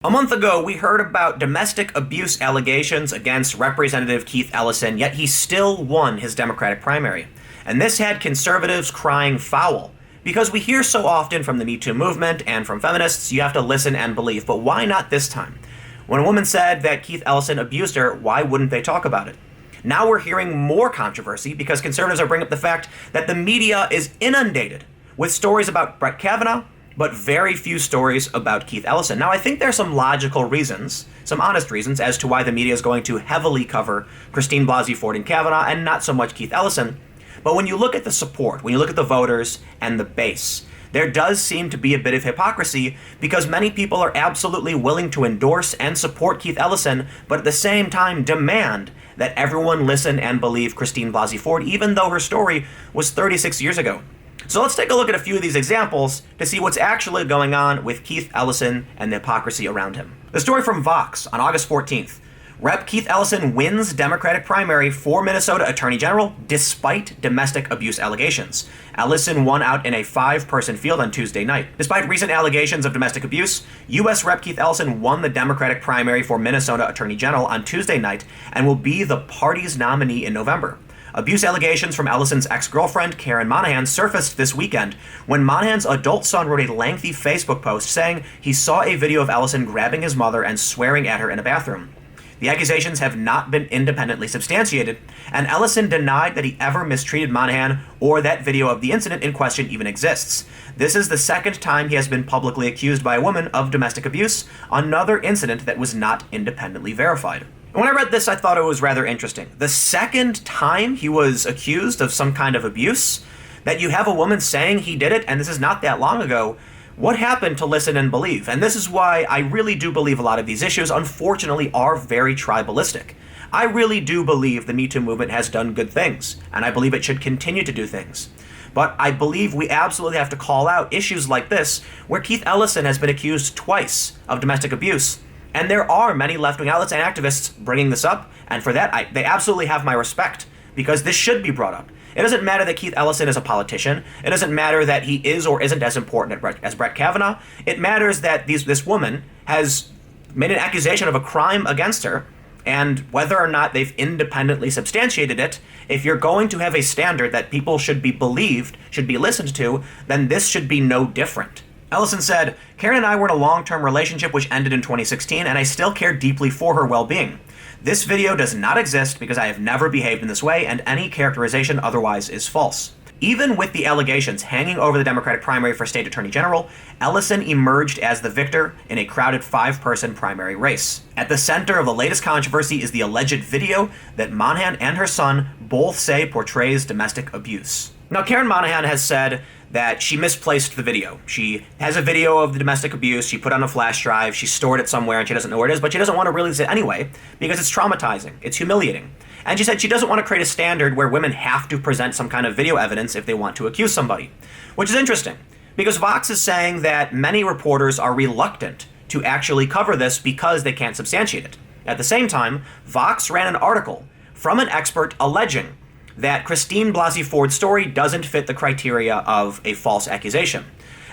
A month ago, we heard about domestic abuse allegations against Representative Keith Ellison, yet he still won his Democratic primary. And this had conservatives crying foul. Because we hear so often from the Me Too movement and from feminists, you have to listen and believe. But why not this time? When a woman said that Keith Ellison abused her, why wouldn't they talk about it? Now we're hearing more controversy because conservatives are bringing up the fact that the media is inundated with stories about Brett Kavanaugh, but very few stories about Keith Ellison. Now, I think there are some logical reasons, some honest reasons, as to why the media is going to heavily cover Christine Blasey Ford and Kavanaugh and not so much Keith Ellison. But when you look at the support, when you look at the voters and the base, there does seem to be a bit of hypocrisy because many people are absolutely willing to endorse and support Keith Ellison, but at the same time demand that everyone listen and believe Christine Blasey Ford, even though her story was 36 years ago. So let's take a look at a few of these examples to see what's actually going on with Keith Ellison and the hypocrisy around him. The story from Vox on August 14th. Rep. Keith Ellison wins Democratic primary for Minnesota Attorney General despite domestic abuse allegations. Ellison won out in a 5-person field on Tuesday night. Despite recent allegations of domestic abuse, U.S. Rep. Keith Ellison won the Democratic primary for Minnesota Attorney General on Tuesday night and will be the party's nominee in November. Abuse allegations from Ellison's ex-girlfriend, Karen Monahan, surfaced this weekend when Monahan's adult son wrote a lengthy Facebook post saying he saw a video of Ellison grabbing his mother and swearing at her in a bathroom. The accusations have not been independently substantiated, and Ellison denied that he ever mistreated Monahan or that video of the incident in question even exists. This is the second time he has been publicly accused by a woman of domestic abuse, another incident that was not independently verified. When I read this, I thought it was rather interesting. The second time he was accused of some kind of abuse, that you have a woman saying he did it, and this is not that long ago. What happened to listen and believe? And this is why I really do believe a lot of these issues, unfortunately, are very tribalistic. I really do believe the Me Too movement has done good things, and I believe it should continue to do things. But I believe we absolutely have to call out issues like this, where Keith Ellison has been accused twice of domestic abuse. And there are many left-wing outlets and activists bringing this up, and for that, they absolutely have my respect, because this should be brought up. It doesn't matter that Keith Ellison is a politician. It doesn't matter that he is or isn't as important as Brett Kavanaugh. It matters that this woman has made an accusation of a crime against her, and whether or not they've independently substantiated it, if you're going to have a standard that people should be believed, should be listened to, then this should be no different. Ellison said, "Karen and I were in a long-term relationship which ended in 2016, and I still care deeply for her well-being. This video does not exist because I have never behaved in this way, and any characterization otherwise is false." Even with the allegations hanging over the Democratic primary for state attorney general, Ellison emerged as the victor in a crowded 5-person primary race. At the center of the latest controversy is the alleged video that Monahan and her son both say portrays domestic abuse. Now, Karen Monahan has said that she misplaced the video. She has a video of the domestic abuse, she put on a flash drive, she stored it somewhere and she doesn't know where it is, but she doesn't want to release it anyway because it's traumatizing, it's humiliating. And she said she doesn't want to create a standard where women have to present some kind of video evidence if they want to accuse somebody. Which is interesting, because Vox is saying that many reporters are reluctant to actually cover this because they can't substantiate it. At the same time, Vox ran an article from an expert alleging that Christine Blasey Ford's story doesn't fit the criteria of a false accusation.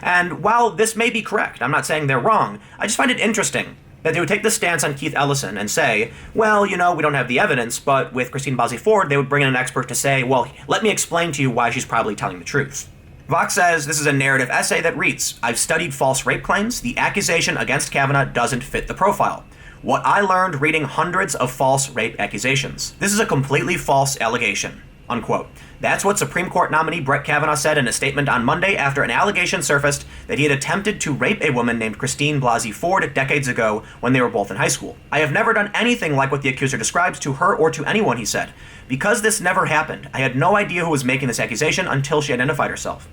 And while this may be correct, I'm not saying they're wrong, I just find it interesting that they would take this stance on Keith Ellison and say, well, we don't have the evidence, but with Christine Blasey Ford, they would bring in an expert to say, well, let me explain to you why she's probably telling the truth. Vox says this is a narrative essay that reads, "I've studied false rape claims. The accusation against Kavanaugh doesn't fit the profile. What I learned reading hundreds of false rape accusations. This is a completely false allegation." Unquote. That's what Supreme Court nominee Brett Kavanaugh said in a statement on Monday after an allegation surfaced that he had attempted to rape a woman named Christine Blasey Ford decades ago when they were both in high school. "I have never done anything like what the accuser describes to her or to anyone," he said. "Because this never happened, I had no idea who was making this accusation until she identified herself.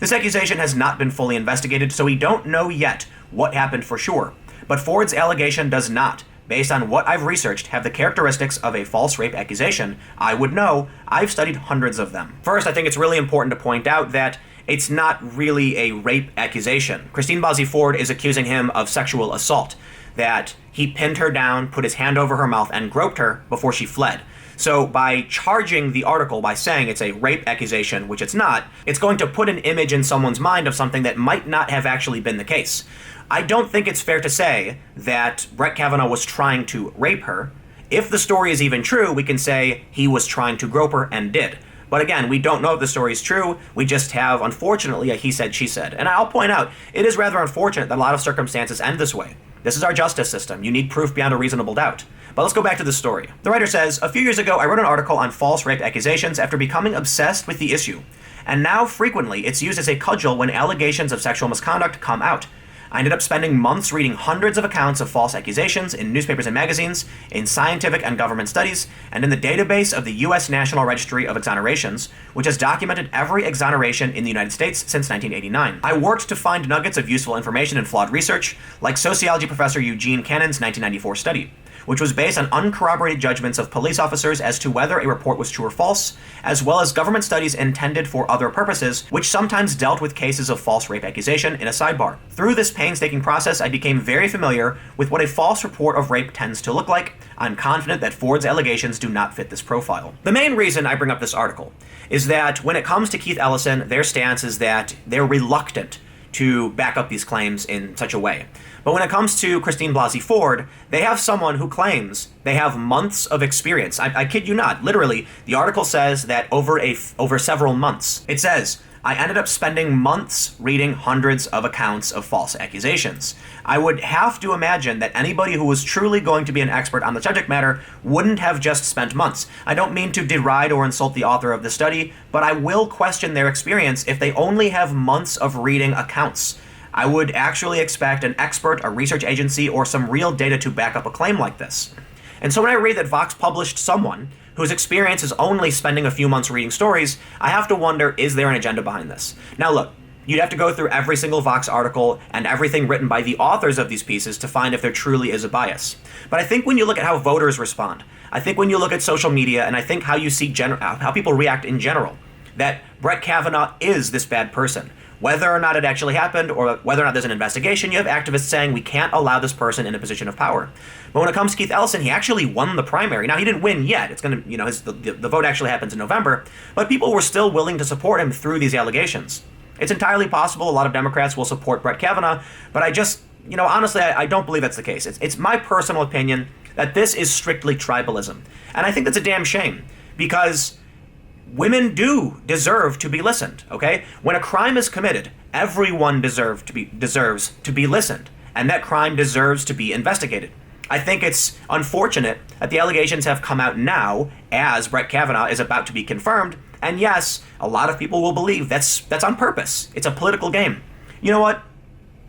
This accusation has not been fully investigated, so we don't know yet what happened for sure. But Ford's allegation does not, based on what I've researched, have the characteristics of a false rape accusation. I would know. I've studied hundreds of them." First, I think it's really important to point out that it's not really a rape accusation. Christine Blasey Ford is accusing him of sexual assault, that he pinned her down, put his hand over her mouth, and groped her before she fled. So by charging the article by saying it's a rape accusation, which it's not, it's going to put an image in someone's mind of something that might not have actually been the case. I don't think it's fair to say that Brett Kavanaugh was trying to rape her. If the story is even true, we can say he was trying to grope her and did. But again, we don't know if the story is true. We just have, unfortunately, a he said, she said. And I'll point out, it is rather unfortunate that a lot of circumstances end this way. This is our justice system. You need proof beyond a reasonable doubt. But let's go back to the story. The writer says, a few years ago, I wrote an article on false rape accusations after becoming obsessed with the issue. And now, frequently, it's used as a cudgel when allegations of sexual misconduct come out. I ended up spending months reading hundreds of accounts of false accusations in newspapers and magazines, in scientific and government studies, and in the database of the U.S. National Registry of Exonerations, which has documented every exoneration in the United States since 1989. I worked to find nuggets of useful information in flawed research, like sociology professor Eugene Cannon's 1994 study, which was based on uncorroborated judgments of police officers as to whether a report was true or false, as well as government studies intended for other purposes, which sometimes dealt with cases of false rape accusation in a sidebar. Through this painstaking process, I became very familiar with what a false report of rape tends to look like. I'm confident that Ford's allegations do not fit this profile. The main reason I bring up this article is that when it comes to Keith Ellison, their stance is that they're reluctant to back up these claims in such a way. But when it comes to Christine Blasey Ford, they have someone who claims they have months of experience. I kid you not. Literally, the article says that over several months. It says, I ended up spending months reading hundreds of accounts of false accusations. I would have to imagine that anybody who was truly going to be an expert on the subject matter wouldn't have just spent months. I don't mean to deride or insult the author of the study, but I will question their experience if they only have months of reading accounts. I would actually expect an expert, a research agency, or some real data to back up a claim like this. And so when I read that Vox published someone whose experience is only spending a few months reading stories, I have to wonder, is there an agenda behind this? Now look, you'd have to go through every single Vox article and everything written by the authors of these pieces to find if there truly is a bias. But I think when you look at how voters respond, I think when you look at social media, and I think how you see how people react in general, that Brett Kavanaugh is this bad person. Whether or not it actually happened, or whether or not there's an investigation, you have activists saying we can't allow this person in a position of power. But when it comes to Keith Ellison, he actually won the primary. Now, he didn't win yet. It's going to, the vote actually happens in November, but people were still willing to support him through these allegations. It's entirely possible a lot of Democrats will support Brett Kavanaugh, but I just, honestly, I don't believe that's the case. It's my personal opinion that this is strictly tribalism. And I think that's a damn shame, because women do deserve to be listened, okay? When a crime is committed, everyone deserves to be listened, and that crime deserves to be investigated. I think it's unfortunate that the allegations have come out now as Brett Kavanaugh is about to be confirmed, and yes, a lot of people will believe that's on purpose. It's a political game. You know what?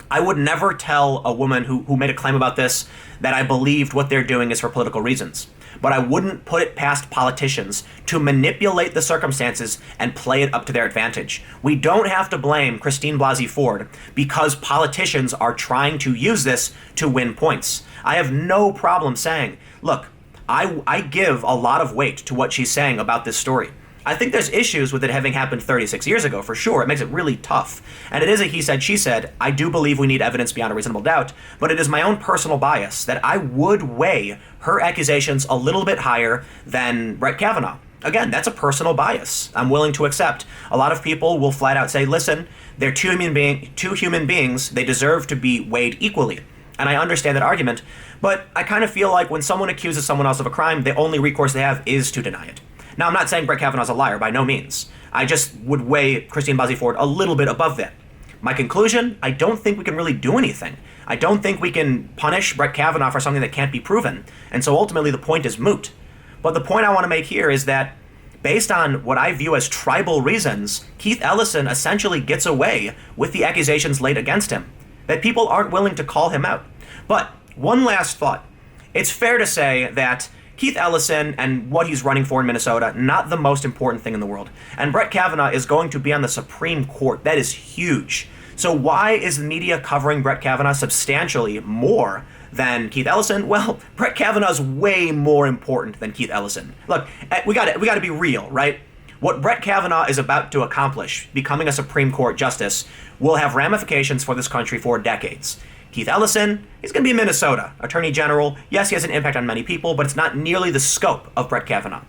I would never tell a woman who made a claim about this that I believed what they're doing is for political reasons. But I wouldn't put it past politicians to manipulate the circumstances and play it up to their advantage. We don't have to blame Christine Blasey Ford because politicians are trying to use this to win points. I have no problem saying, look, I give a lot of weight to what she's saying about this story. I think there's issues with it having happened 36 years ago, for sure. It makes it really tough. And it is a he said, she said. I do believe we need evidence beyond a reasonable doubt, but it is my own personal bias that I would weigh her accusations a little bit higher than Brett Kavanaugh. Again, that's a personal bias I'm willing to accept. A lot of people will flat out say, listen, they're two human beings, they deserve to be weighed equally. And I understand that argument, but I kind of feel like when someone accuses someone else of a crime, the only recourse they have is to deny it. Now, I'm not saying Brett Kavanaugh's a liar, by no means. I just would weigh Christine Blasey Ford a little bit above that. My conclusion, I don't think we can really do anything. I don't think we can punish Brett Kavanaugh for something that can't be proven. And so ultimately the point is moot. But the point I want to make here is that based on what I view as tribal reasons, Keith Ellison essentially gets away with the accusations laid against him, that people aren't willing to call him out. But one last thought. It's fair to say that Keith Ellison and what he's running for in Minnesota, not the most important thing in the world. And Brett Kavanaugh is going to be on the Supreme Court. That is huge. So why is the media covering Brett Kavanaugh substantially more than Keith Ellison? Well, Brett Kavanaugh's way more important than Keith Ellison. Look, we got to be real, right? What Brett Kavanaugh is about to accomplish, becoming a Supreme Court justice, will have ramifications for this country for decades. Keith Ellison, he's going to be in Minnesota, Attorney General. Yes, he has an impact on many people, but it's not nearly the scope of Brett Kavanaugh.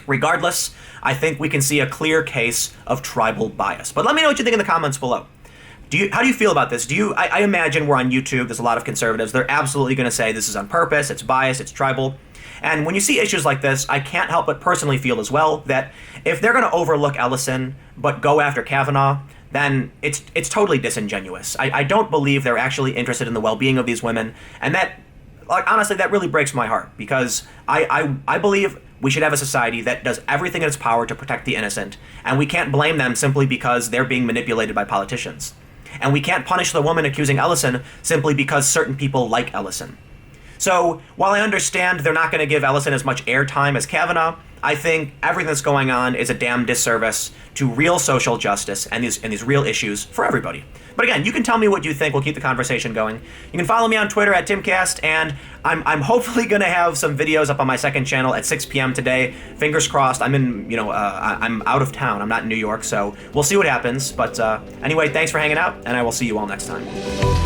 Regardless, I think we can see a clear case of tribal bias. But let me know what you think in the comments below. How do you feel about this? I imagine we're on YouTube. There's a lot of conservatives. They're absolutely going to say this is on purpose. It's biased. It's tribal. And when you see issues like this, I can't help but personally feel as well that if they're going to overlook Ellison but go after Kavanaugh, then it's totally disingenuous. I don't believe they're actually interested in the well-being of these women, and that, like, honestly, that really breaks my heart, because I believe we should have a society that does everything in its power to protect the innocent, and we can't blame them simply because they're being manipulated by politicians. And we can't punish the woman accusing Ellison simply because certain people like Ellison. So, while I understand they're not going to give Ellison as much airtime as Kavanaugh, I think everything that's going on is a damn disservice to real social justice and these real issues for everybody. But again, you can tell me what you think. We'll keep the conversation going. You can follow me on Twitter at Timcast, and I'm hopefully going to have some videos up on my second channel at 6 p.m. today. Fingers crossed. I'm out of town. I'm not in New York, so we'll see what happens. But anyway, thanks for hanging out, and I will see you all next time.